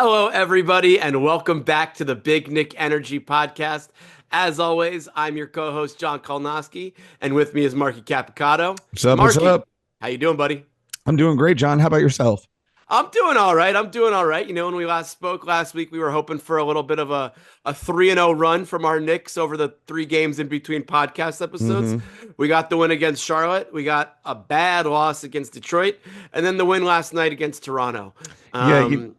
Hello, everybody, and welcome back to the Big Nick Energy Podcast. As always, I'm your co-host, John Kolnoski, and with me is Marky Capicato. What's up? What's Marky, up? how you doing, buddy? I'm doing great, John. How about yourself? I'm doing all right. I'm doing all right. You know, when we last spoke last week, we were hoping for a little bit of a 3-0 run from our Knicks over the 3 games in between podcast episodes. Hmm. We got the win against Charlotte. We got a bad loss against Detroit, and then the win last night against Toronto. Yeah, Um,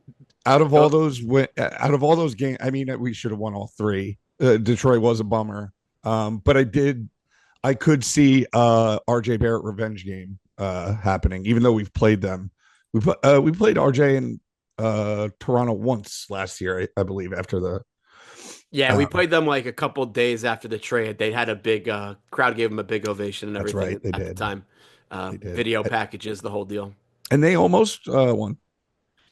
out of all so those games, I mean, we should have won all three. Detroit was a bummer, but I could see RJ Barrett revenge game happening. Even though we've played them, we played RJ in Toronto once last year, I believe. After the Yeah, we um, played them like a couple days after the trade. They had a big crowd gave them a big ovation and that's everything right, they at the did, time. they did, Video packages, the whole deal. and they almost won.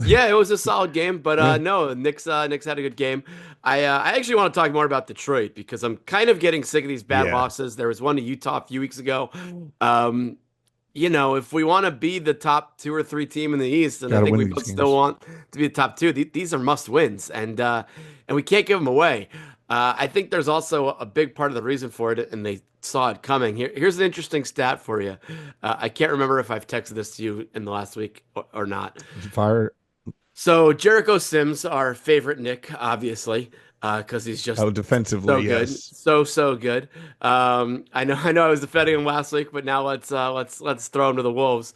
Yeah, it was a solid game, but Yeah, no, Knicks had a good game. I actually want to talk more about Detroit because I'm kind of getting sick of these bad yeah, losses. There was one to Utah a few weeks ago. Um, if we want to be the top 2 or 3 team in the East, and I got to think win we these both still games. want to be the top two, these are must wins, and we can't give them away. I think there's also a big part of the reason for it, and they saw it coming. Here's an interesting stat for you. I can't remember if I've texted this to you in the last week or not. Fire So Jericho Sims, our favorite Nick, obviously, because he's just out defensively, so good, yes. so good. I know, I was defending him last week, but now let's throw him to the wolves.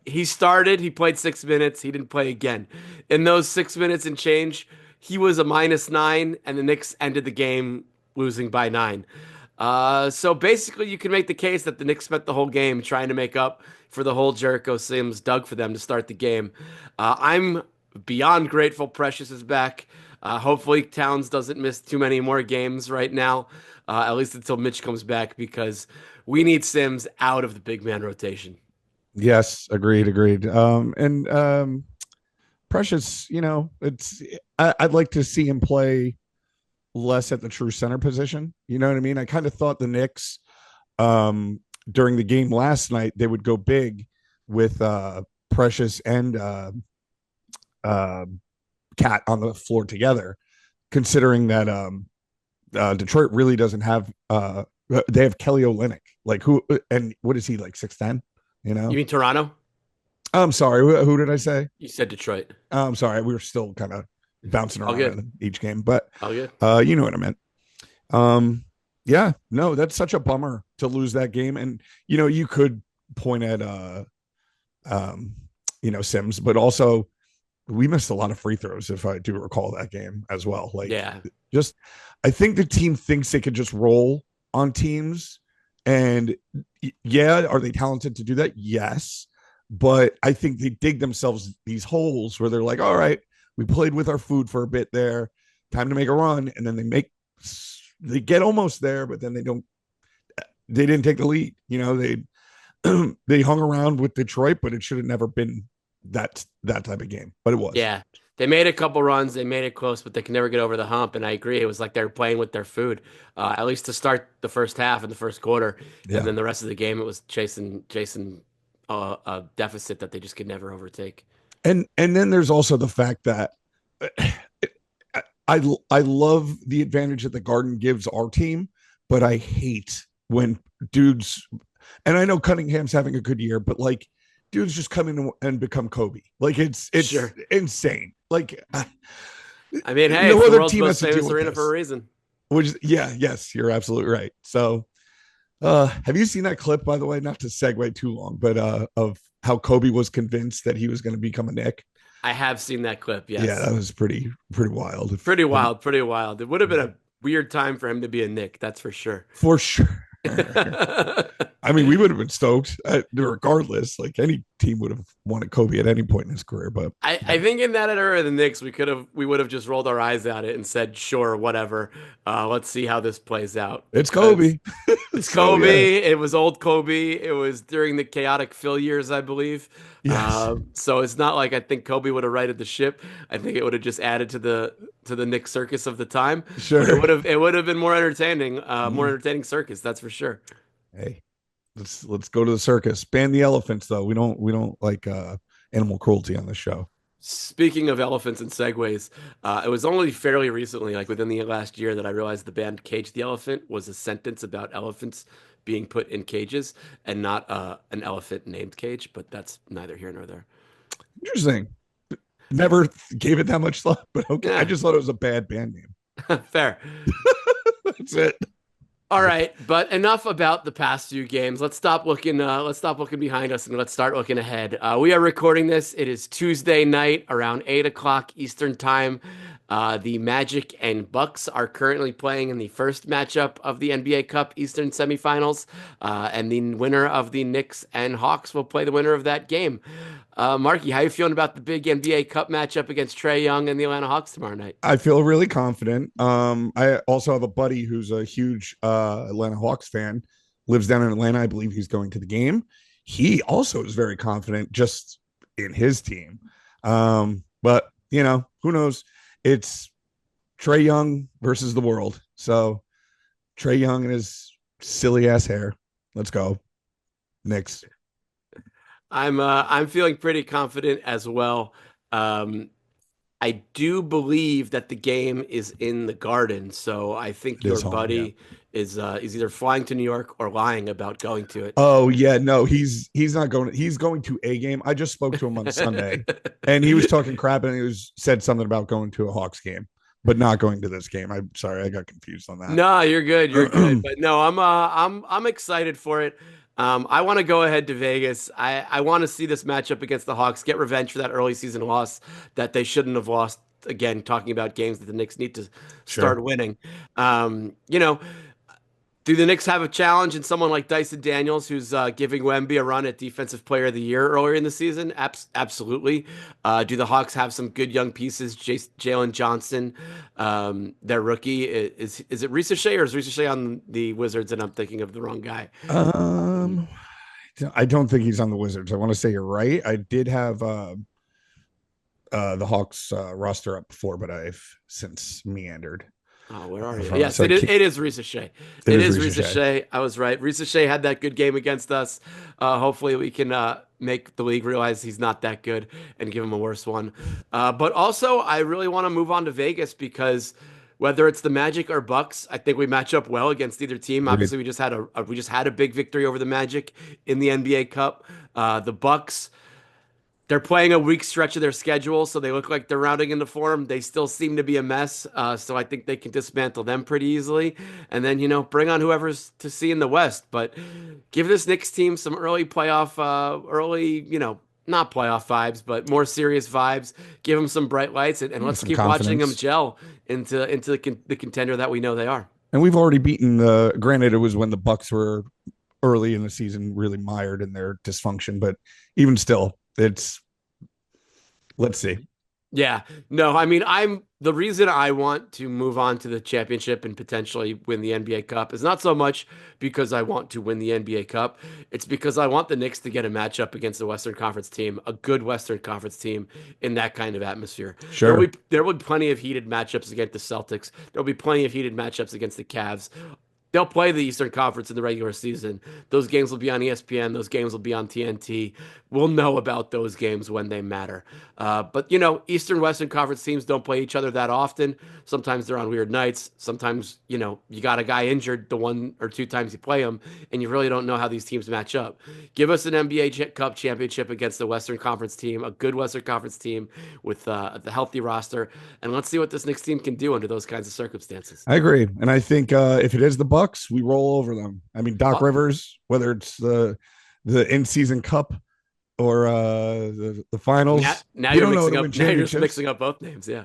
He started, he played 6 minutes, he didn't play again. In those 6 minutes and change, he was a -9, and the Knicks ended the game losing by 9. So basically, you can make the case that the Knicks spent the whole game trying to make up for the whole Jericho Sims dug for them to start the game. I'm beyond grateful Precious is back. Hopefully, Towns doesn't miss too many more games right now, at least until Mitch comes back, because we need Sims out of the big man rotation. Yes, agreed. And Precious, I'd like to see him play less at the true center position. You know what I mean? I kind of thought the Knicks during the game last night they would go big with Precious and uh Cat on the floor together, considering that Detroit really doesn't have they have Kelly Olynyk, like who, and what is he, like 6'10"? You You know, mean Toronto? I'm sorry, who did I say? You said Detroit. I'm sorry, we were still kind of bouncing All around good. in each game, but All good. you know what I meant. Um, yeah, no, that's such a bummer to lose that game, and you could point at um, Sims, but also we missed a lot of free throws if I do recall that game as well. Like, Yeah. just I think the team thinks they could just roll on teams, and yeah, are they talented to do that? Yes, but I think they dig themselves these holes where they're like, all right, we played with our food for a bit there, time to make a run, and then they get almost there, but then they didn't take the lead. They hung around with Detroit, but it should have never been that type of game, but it was. Yeah. They made a couple runs, they made it close, but they can never get over the hump. And I agree. It was like they were playing with their food, at least to start the first half and the first quarter. And Yeah, then the rest of the game, it was chasing a deficit that they just could never overtake. and then there's also the fact that I love the advantage that the Garden gives our team, but I hate when dudes, and I know Cunningham's having a good year, but like dudes just come in and become Kobe. Like it's Sure. insane. Like I mean, hey, no it's the other world's team has most to deal famous with arena for a this. reason. Which, yeah, yes, you're absolutely right. So have you seen that clip, by the way? Not to segue too long, but of how Kobe was convinced that he was going to become a Knick. I have seen that clip, Yeah, yes. that was pretty wild. Pretty wild, pretty wild. It would have been a weird time for him to be a Nick, that's for sure. For sure. I mean, we would have been stoked regardless. Like any team would have wanted Kobe at any point in his career, but I think in that era of the Knicks, we would have just rolled our eyes at it and said, sure, whatever. Let's see how this plays out it's because Kobe. it's So yeah, Kobe. It was old Kobe. It was during the chaotic Phil years, I believe. yes, So it's not like I think Kobe would have righted the ship. I think it would have just added to the Knicks circus of the time. But it sure. would have been more Mm. entertaining circus, that's for sure. Hey, let's go to the circus. Ban the elephants, though. We don't like animal cruelty on this show. Speaking of elephants and segues, it was only fairly recently, like within the last year, that I realized the band Cage the Elephant was a sentence about elephants being put in cages and not an elephant named Cage, but that's neither here nor there. Interesting. Never gave it that much thought, but okay. I Yeah, just thought it was a bad band name. fair. That's it. All right, but enough about the past few games. Let's stop looking. Let's stop looking behind us and let's start looking ahead. We are recording this. It is Tuesday night around 8 o'clock Eastern time. The Magic and Bucks are currently playing in the first matchup of the NBA Cup Eastern semifinals, and the winner of the Knicks and Hawks will play the winner of that game. Marky, how you feeling about the big NBA Cup matchup against Trae Young and the Atlanta Hawks tomorrow night? I feel really confident. I also have a buddy who's a huge Atlanta Hawks fan, lives down in Atlanta. I believe he's going to the game. He also is very confident just in his team. But who knows? It's Trae Young versus the world. So Trae Young and his silly ass hair. Let's go. Knicks. I'm feeling pretty confident as well. Um, I do believe that the game is in the Garden, so I think It your is home, yeah. buddy is either flying to New York or lying about going to Oh yeah, no, he's not going. He's going to a game. I just spoke to him on Sunday, it. and he was talking crap, and said something about going to a Hawks game, but not going to this game. I'm sorry, I got confused on that. No, you're good. You're good. But no, I'm excited for it. I want to go ahead to Vegas. I want to see this matchup against the Hawks, get revenge for that early season loss that they shouldn't have lost. Again, talking about games that the Knicks need to Sure. start winning. You know, do the Knicks have a challenge in someone like Dyson Daniels, who's giving Wemby a run at Defensive Player of the Year earlier in the season? Absolutely. Do the Hawks have some good young pieces? Jalen Johnson, their rookie, is it Ricochet or is Ricochet on the Wizards? And I'm thinking of the wrong guy. Um, I don't think he's on the Wizards. I want to say you're right. I did have the Hawks roster up before, but I've since meandered Oh, where are you? from it. Yes, So it is Ricochet. it It is is Ricochet. Ricochet. I was right. Ricochet had that good game against us. Hopefully, we can make the league realize he's not that good and give him a worse one. But also, I really want to move on to Vegas because whether it's the Magic or Bucks, I think we match up well against either team. Agreed. Obviously, we just had a big victory over the Magic in the NBA Cup. The Bucks. They're playing a weak stretch of their schedule, so they look like they're rounding into form. They still seem to be a mess, so I think they can dismantle them pretty easily. And then, bring on whoever's to see in the West. But give this Knicks team some early, not playoff vibes, but more serious vibes. Give them some bright lights, and Yeah, let's some keep watching them confidence. gel into the contender that we know they are. And we've already beaten the. Granted, it was when the Bucks were early in the season, really mired in their dysfunction, but even still, it's let's see. Yeah, no, I mean, I'm the reason I want to move on to the championship and potentially win the NBA Cup is not so much because I want to win the NBA Cup. It's because I want the Knicks to get a matchup against a Western Conference team, a good Western Conference team in that kind of atmosphere. Sure. There will be plenty of heated matchups against the Celtics. There'll be plenty of heated matchups against the Cavs. They'll play the Eastern Conference in the regular season. Those games will be on ESPN. Those games will be on TNT. We'll know about those games when they matter. But Eastern Western Conference teams don't play each other that often. Sometimes they're on weird nights. Sometimes, you got a guy injured the one or two times you play them, and you really don't know how these teams match up. Give us an NBA Cup championship against the Western Conference team, a good Western Conference team with the healthy roster, and let's see what this Knicks team can do under those kinds of circumstances. I agree, and I think if it is the Bucks, we roll over them. I mean, Doc Oh, Rivers, whether it's the in season cup or the now, finals, now you you're don't know how mixing to up. win Now you're just championships. mixing up both names. Yeah,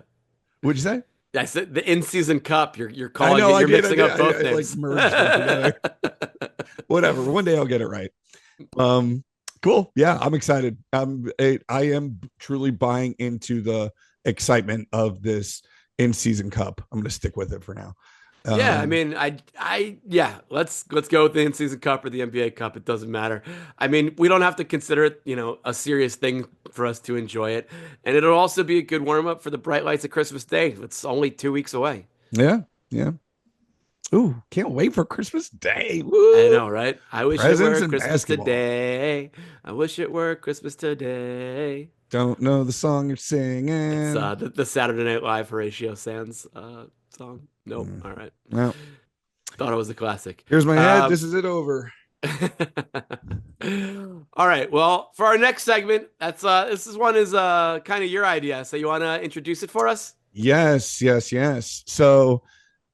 Would you say? I said the in-season cup. You're I calling know, it. I You're did, mixing up both I like names. merged them together. Whatever. One day I'll get it right. Um, cool. Yeah, I'm excited. I am truly buying into the excitement of this in season cup. I'm going to stick with it for now. Yeah, I Um, mean, yeah. Let's go with the in-season cup or the NBA Cup. It doesn't matter. I mean, we don't have to consider it, a serious thing for us to enjoy it, and it'll also be a good warm-up for the bright lights of Christmas Day. It's only 2 weeks away. yeah, yeah. Ooh, can't wait for Christmas Day. I Woo! know, right? I wish it Presents were and Christmas basketball. today. I wish it were Christmas today. Don't know the song you're It's singing. the Saturday Night Live Horatio Sands song. Nope. Mm. All right. Well, Thought it was a classic. here's my head. Um, This is it over. all right. Well, for our next segment, that's this is one is kind of your idea. So you want to introduce it for us? Yes, yes, yes. So,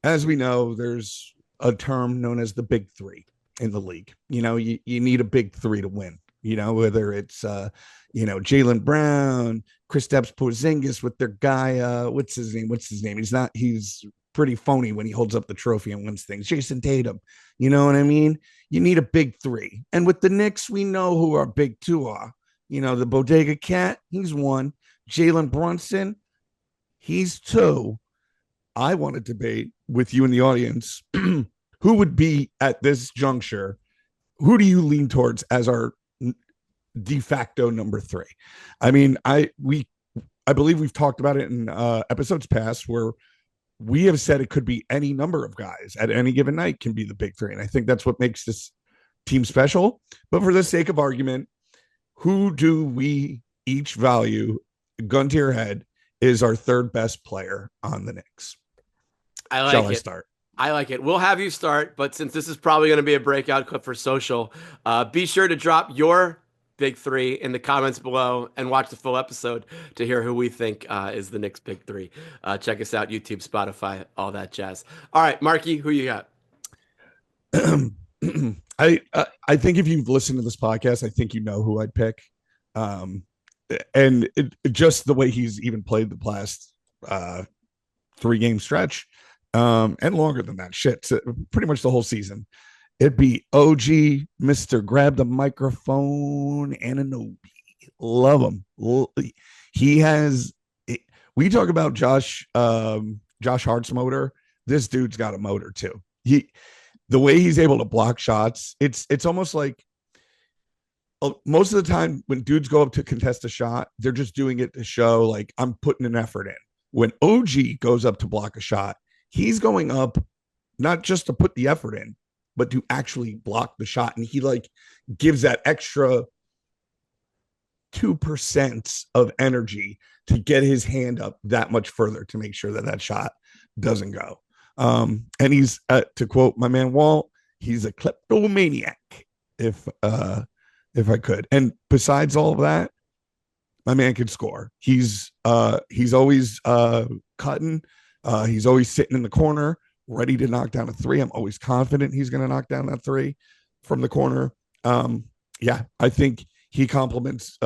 as we know, there's a term known as the big three in the league. You need a big three to win. Whether it's Jalen Brown, Kristaps Porzingis with their guy, what's his name? He's pretty phony when he holds up the trophy and wins things. Jason Tatum. You know what I mean? You need a big three. And with the Knicks, we know who our big two are. The Bodega Cat, he's one. Jalen Brunson, he's two. I want to debate with you in the audience who would be at this juncture. Who do you lean towards as our de facto number three? I mean, I believe we've talked about it in episodes past where we have said it could be any number of guys at any given night can be the big three, and I think that's what makes this team special. But for the sake of argument, who do we each value, gun to your head, is our third best player on the Knicks? I Shall like I it. start? I like it. We'll have you start, but since this is probably going to be a breakout clip for social, be sure to drop your big three in the comments below and watch the full episode to hear who we think is the Knicks big three. Check us out, YouTube, Spotify, all that jazz. All right, Marky, who you got? I think if you've listened to this podcast, I think you know who I'd pick. Um, and just the way he's even played the last 3 game stretch, and longer than that, shit, so pretty much the whole season. It'd be OG, Mister Grab the Microphone, Anunoby. Love him. He has. We talk about Josh Hart's motor. This dude's got a motor too. The way he's able to block shots, it's almost like most of the time when dudes go up to contest a shot, they're just doing it to show like I'm putting an effort in. When OG goes up to block a shot, he's going up not just to put the effort in, but to actually block the shot. And he like gives that extra 2% of energy to get his hand up that much further to make sure that that shot doesn't go. And he's, to quote my man Walt, he's a kleptomaniac, if I could. And besides all of that, my man can score. He's always cutting. He's always sitting in the corner, ready to knock down a three. I'm always confident he's going to knock down that three from the corner. Yeah, I think he complements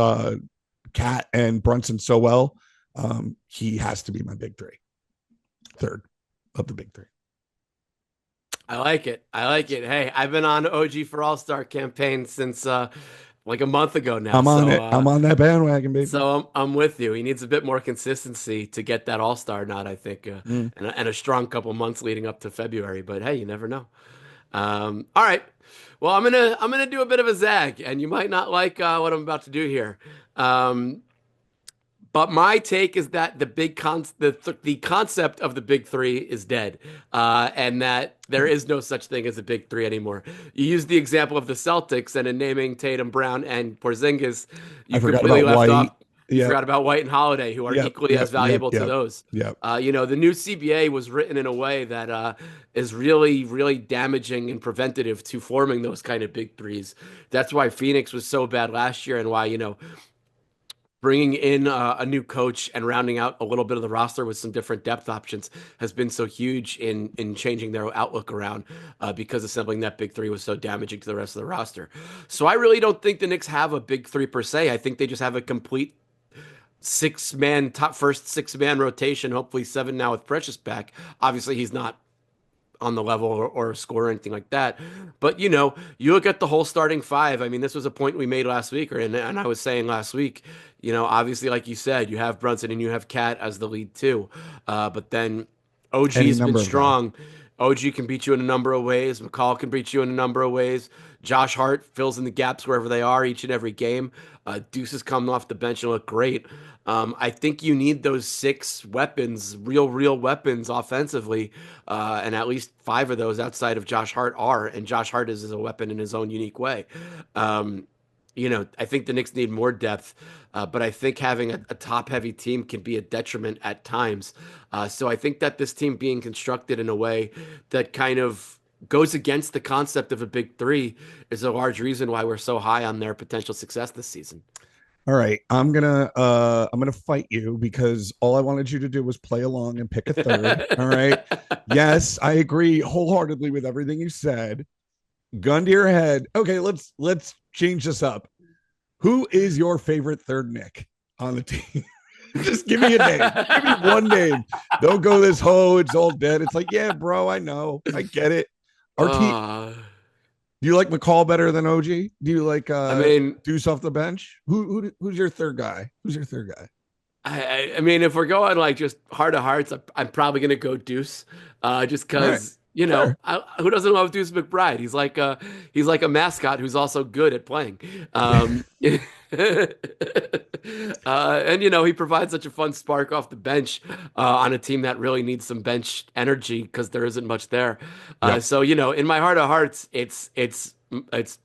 Cat and Brunson so well. He has to be my big three, third of the big three. I like it. I like it. Hey, I've been on OG for All-Star campaign since like a month ago now. I'm on So it. I'm on that bandwagon, baby. I'm with you. He needs a bit more consistency to get that All-Star nod, I think, Mm. and a strong couple months leading up to February. But hey, you never know. All right. Well, I'm gonna do a bit of a zag, and you might not like what I'm about to do here. Um, but my take is that the concept of the big three is dead, and that there is no such thing as a big three anymore. You used the example of the Celtics, and in naming Tatum, Brown, and Porzingis, I you forgot completely about left off. White. You Yep. forgot about White and Holiday, who are Yep. equally as Yep. Yep. valuable to Yep. those. Yep. The new CBA was written in a way that is really, really damaging and preventative to forming those kind of big threes. That's why Phoenix was so bad last year, and why bringing in a new coach and rounding out a little bit of the roster with some different depth options has been so huge in changing their outlook around because assembling that big three was so damaging to the rest of the roster. So I really don't think the Knicks have a big three per se. I think they just have a complete first 6 man rotation, hopefully seven now with Precious back. Obviously, he's not on the level or score or anything like that. But you look at the whole starting five. I mean, this was a point we made last week, and I was saying last week. Obviously, like you said, you have Brunson and you have Cat as the lead too. But then Any OG's been number of guys. strong. OG can beat you in a number of ways. McCall can beat you in a number of ways. Josh Hart fills in the gaps wherever they are each and every game. Deuce has come off the bench and look great. I think you need those six weapons, real weapons offensively, and at least five of those outside of Josh Hart are, and Josh Hart is a weapon in his own unique way. Um, I think the Knicks need more depth, but I think having a top-heavy team can be a detriment at times. So I think that this team being constructed in a way that kind of goes against the concept of a big three is a large reason why we're so high on their potential success this season. All right, I'm gonna fight you because all I wanted you to do was play along and pick a third. All right. Yes, I agree wholeheartedly with everything you said. Gun to your head. Okay, let's change this up. Who is your favorite third Nick on the team? Just give me a name. Give me one name. Don't go this it's all dead. It's like, yeah, bro, I know. I get it. Our team. uh, Do you like McCall better than OG? Do you like I mean, Deuce off the bench? Who's your third guy? Who's your third guy? I mean, if we're going like just heart of hearts, I'm probably gonna go Deuce, just All right. because Fair. who doesn't love Deuce McBride? He's like a mascot who's also good at playing. And he provides such a fun spark off the bench on a team that really needs some bench energy because there isn't much there. Yep. So in my heart of hearts, it's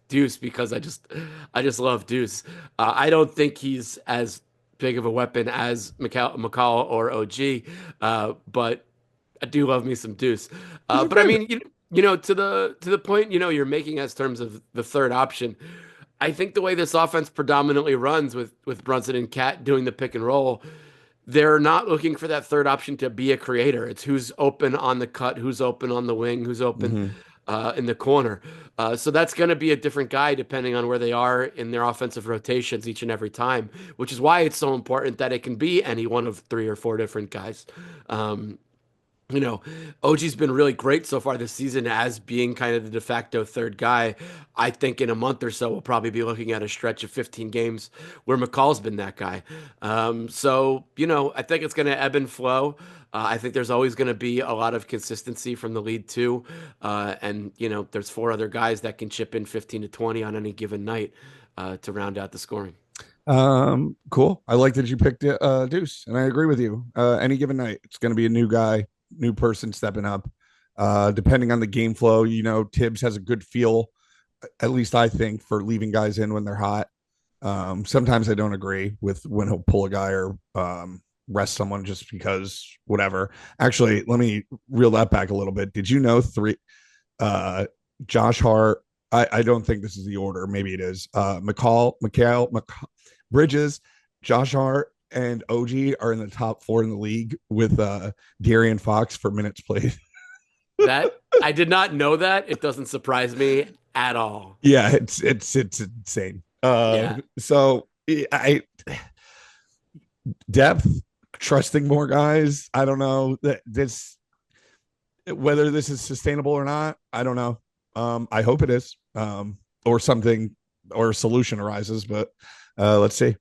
Deuce because I just love Deuce. I don't think he's as big of a weapon as McCall or OG, but I do love me some Deuce. He's a But I pivot. mean, to the point you're making as terms of the third option. I think the way this offense predominantly runs with Brunson and Cat doing the pick and roll, they're not looking for that third option to be a creator. It's who's open on the cut, who's open on the wing, who's open Mm-hmm. in the corner. So that's going to be a different guy depending on where they are in their offensive rotations each and every time, which is why it's so important that it can be any one of three or four different guys. Um, you know, OG's been really great so far this season as being kind of the de facto third guy. I think in a month or so, we'll probably be looking at a stretch of 15 games where McCall's been that guy. So, I think it's going to ebb and flow. I think there's always going to be a lot of consistency from the lead, too. And there's four other guys that can chip in 15 to 20 on any given night to round out the scoring. Cool. I like that you picked Deuce, and I agree with you. Any given night, it's going to be a new guy, new person stepping up. Depending on the game flow, Tibbs has a good feel, at least I think, for leaving guys in when they're hot. Sometimes I don't agree with when he'll pull a guy or rest someone just because whatever. Actually, let me reel that back a little bit. Did you know uh Josh Hart? I don't think this is the order. Maybe it is. McCall, Bridges, Josh Hart, and OG are in the top four in the league with De'Aaron Fox for minutes played. That I did not know that. It doesn't surprise me at all. Yeah, it's insane. Yeah. So I depth, trusting more guys. I don't know that this whether this is sustainable or not. I don't know. I hope it is. Or something or a solution arises, but let's see.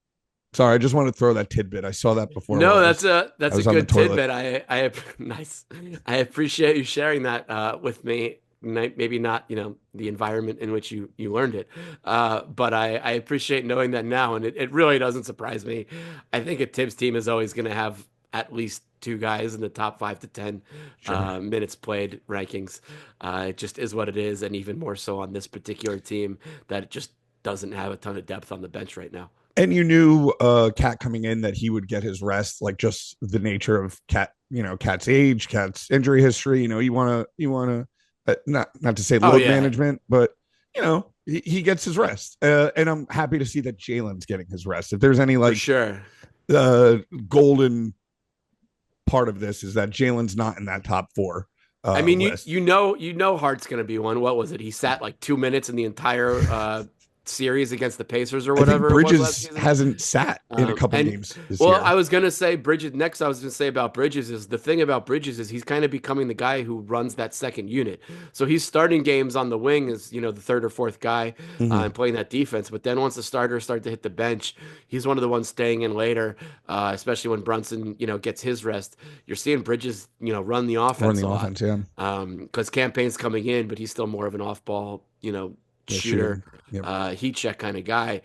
Sorry, I just wanted to throw that tidbit. I saw that before. No, I that's a was on the good toilet. tidbit. Nice. I appreciate you sharing that with me. Maybe not, the environment in which you learned it, but I appreciate knowing that now, and it really doesn't surprise me. I think a Tibbs team is always going to have at least two guys in the top 5 to 10 Sure. minutes played rankings. It just is what it is, and even more so on this particular team that just doesn't have a ton of depth on the bench right now. And you knew Cat coming in that he would get his rest, like just the nature of Cat, Cat's age, Cat's injury history. You want to not to say Oh load yeah, management, but he gets his rest. And I'm happy to see that Jalen's getting his rest. If there's any for like sure. golden part of this is that Jalen's not in that top four I mean, you list. you know you know Hart's gonna be one. What was it? He sat like 2 minutes in the entire series against the Pacers or I think whatever it was last Bridges season. hasn't sat in a couple And games this well, year. I was gonna say Bridges next. I was gonna say about Bridges is the thing about Bridges is he's kind of becoming the guy who runs that second unit. So he's starting games on the wing as the third or fourth guy Mm-hmm. and playing that defense. But then once the starters start to hit the bench, he's one of the ones staying in later, especially when Brunson gets his rest. You're seeing Bridges run the Run offense the a lot offense, yeah. because campaign's coming in, but he's still more of an off ball Yeah, shooter, shooting. Yep. heat check kind of guy.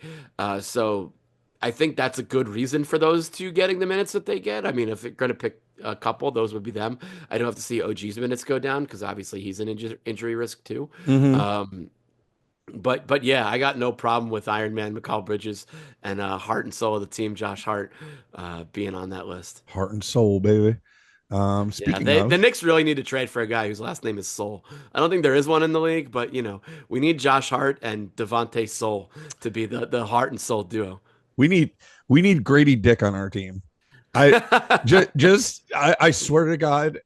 So. I think that's a good reason for those two getting the minutes that they get. I mean, if you're going to pick a couple, those would be them. I don't have to see OG's minutes go down because obviously he's an injury risk too. Mm-hmm. Um, but yeah, I got no problem with Iron Man, Mikal Bridges, and heart and soul of the team, Josh Hart, being on that list. Heart and soul, baby. Yeah, Speaking the of, Knicks really need to trade for a guy whose last name is Soul. I don't think there is one in the league, but we need Josh Hart and Devontae Soul to be the heart and soul duo. we need we need Grady Dick on our team. I I swear to God,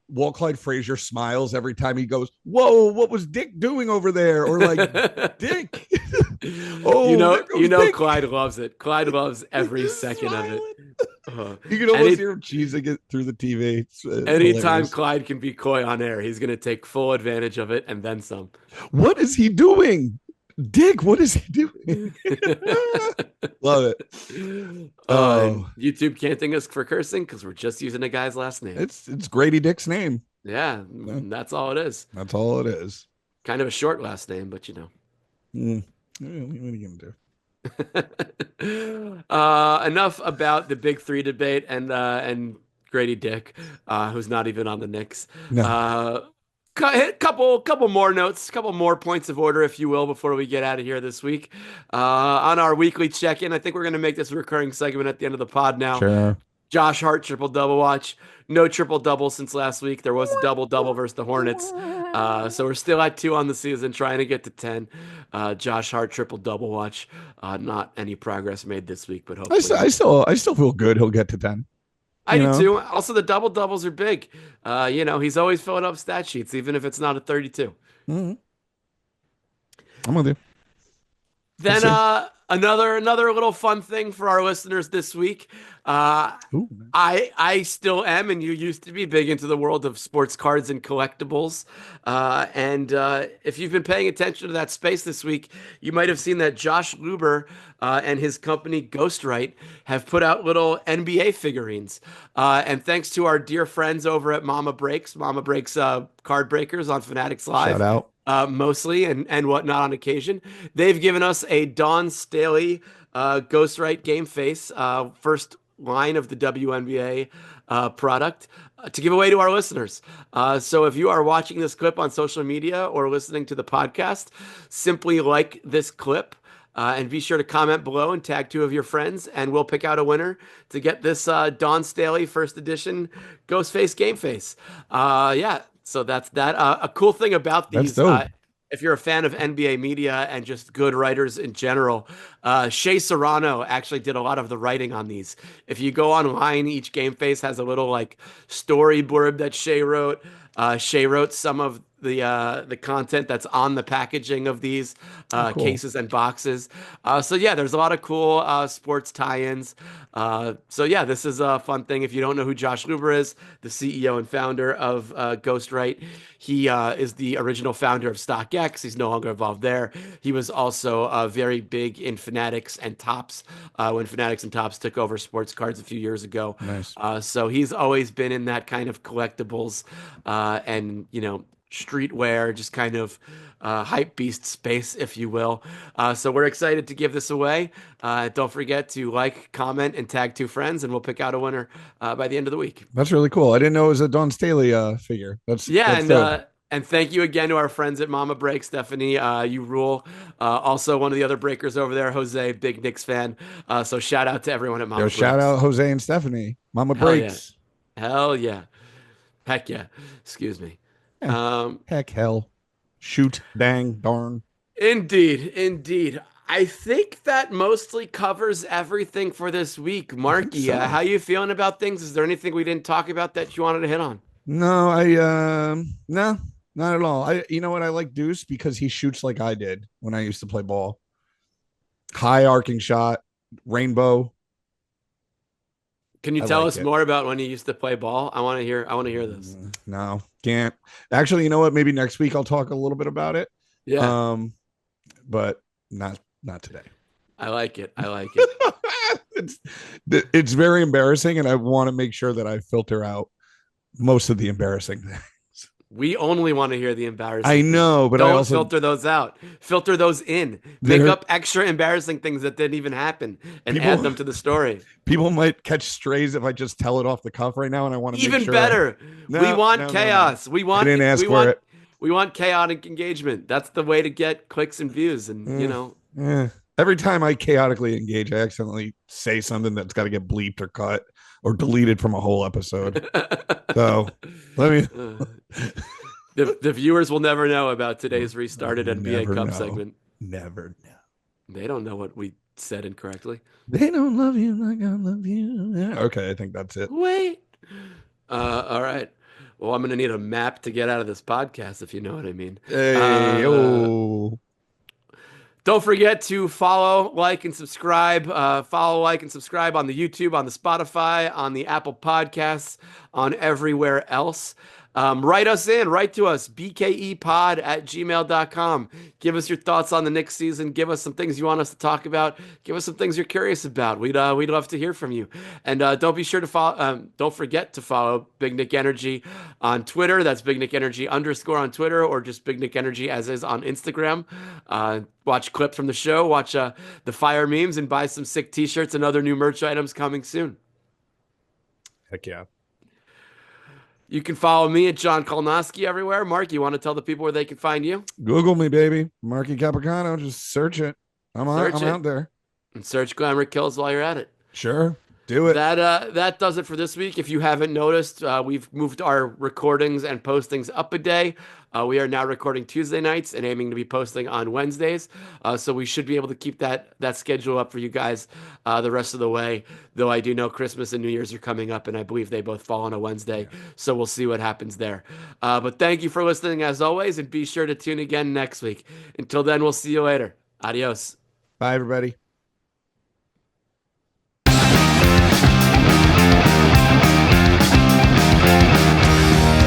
Walt Clyde Frazier smiles every time he goes, "Whoa, what was Dick doing over there?" Or like, Dick. You Oh, know, there goes Dick. Clyde loves it. Clyde loves every He's second of it. smiling. Uh, You can almost any hear him cheesing it through the TV. It's anytime hilarious. Clyde can be coy on air, he's gonna take full advantage of it and then some. What is he doing? Dick, what is he doing? Love it. And Oh, YouTube can't thank us for cursing because we're just using a guy's last name. it's Grady Dick's name. Yeah, Yeah, that's all it is. that's all it is. Kind of a short last name, but Mm. What are you gonna do? Enough about the big three debate and Grady Dick, who's not even on the Knicks. No, Couple more notes, couple more points of order, if you will, before we get out of here this week. On our weekly check-in, I think we're going to make this a recurring segment at the end of the pod now. sure. Josh Hart triple double watch. No triple double since last week. There was a double double versus the Hornets. So we're still at 2 on the season, trying to get to 10. Josh Hart triple double watch. Not any progress made this week, but hopefully. I still feel good. He'll get to 10. I You do know, too. Also, the double doubles are big. He's always filling up stat sheets, even if it's not a 32. Mhm. I'm with you. We'll Then see. another little fun thing for our listeners this week. Ooh, I still am, and you used to be big into the world of sports cards and collectibles. And if you've been paying attention to that space this week, you might have seen that Josh Luber and his company Ghostwrite have put out little NBA figurines. And thanks to our dear friends over at Mama Breaks Card Breakers on Fanatics shout Live. out. Mostly and whatnot on occasion. They've given us a Dawn Staley Ghostwrite game face, first line of the WNBA product to give away to our listeners. So if you are watching this clip on social media or listening to the podcast, simply like this clip. And be sure to comment below and tag 2 of your friends, and we'll pick out a winner to get this Dawn Staley first edition Ghostface Game Face. Yeah, so that's that. A cool thing about That's these, dope. if you're a fan of NBA media and just good writers in general, Shea Serrano actually did a lot of the writing on these. If you go online, each game face has a little like story blurb that Shea wrote. Shea wrote some of the content that's on the packaging of these Oh, cool. cases and boxes. So yeah, there's a lot of cool sports tie-ins. So yeah, this is a fun thing. If you don't know who Josh Luber is, the CEO and founder of Ghostwrite, he is the original founder of StockX. He's no longer involved there. He was also very big in Fanatics and Topps when Fanatics and Topps took over sports cards a few years ago. Nice. So he's always been in that kind of collectibles and streetwear, just kind of hype beast space, if you will. So we're excited to give this away. Don't forget to like, comment, and tag 2 friends, and we'll pick out a winner by the end of the week. That's really cool. I didn't know it was a Don Staley figure. Yeah, That's dope. and thank you again to our friends at Mama Break, Stephanie. You rule. Also, one of the other breakers over there, Jose, big Knicks fan. So shout out to everyone at Mama Yo, Breaks. shout out Jose and Stephanie. Mama Hell yeah. breaks. Hell yeah. Heck yeah. Excuse me. Eh, Um, heck, hell, shoot, dang, darn. Indeed. I think that mostly covers everything for this week. Marky, so. how you feeling about things? Is there anything we didn't talk about that you wanted to hit on? No, no, not at all. You know what? I like Deuce because he shoots like I did when I used to play ball. high arcing shot, rainbow. Can you I tell like us it. more about when you used to play ball? I want to hear. I want to hear this. No, can't. Actually, you know what? Maybe next week I'll talk a little bit about it. Yeah, Um, but not today. I like it. I like it. it's it's very embarrassing, and I want to make sure that I filter out most of the embarrassing things. We only want to hear the I embarrassing things. know, but I Don't also filter those out. Filter those in. Make there up extra embarrassing things that didn't even happen and add people them to the story. people might catch strays if I just tell it off the cuff right now, and I want to make Even sure I better. We no want no no no. chaos. We They want didn't ask we for want it. we want chaotic engagement. That's the way to get clicks and views and, Eh, Every time I chaotically engage, I accidentally say something that's got to get bleeped or cut or deleted from a whole episode. So let me the viewers will never know about today's restarted NBA never Cup know. segment. Never know. They don't know what we said incorrectly. They don't love you like I love you. Yeah, okay, I think that's it. Wait. All right. Well, I'm gonna need a map to get out of this podcast, if you know what I mean. Hey, Uh, oh, don't forget to follow, like, and subscribe. Follow, like, and subscribe on the YouTube, on the Spotify, on the Apple Podcasts, on everywhere else. Write us in, write to us, bkepod@gmail.com. Give us your thoughts on the Knicks season. Give us some things you want us to talk about. Give us some things you're curious about. We'd love to hear from you. And don't be sure to follow. Don't forget to follow Big Nick Energy on Twitter. That's Big Nick Energy _ on Twitter, or just Big Nick Energy as is on Instagram. Watch clips from the show. Watch the fire memes and buy some sick T-shirts and other new merch items coming soon. heck yeah. You can follow me at John Kolnoski everywhere. Mark, you want to tell the people where they can find you? Google me, baby. Marky Capricano. Just search it. Search I'm it out there. and search Glamour Kills while you're at it. Sure. Do it. That does it for this week. If you haven't noticed, we've moved our recordings and postings up a day. We are now recording Tuesday nights and aiming to be posting on Wednesdays. So we should be able to keep that schedule up for you guys the rest of the way. Though I do know Christmas and New Year's are coming up, and I believe they both fall on a Wednesday. Yeah. So we'll see what happens there. But thank you for listening as always, and be sure to tune again next week. Until then, we'll see you later. Adios. Bye, everybody.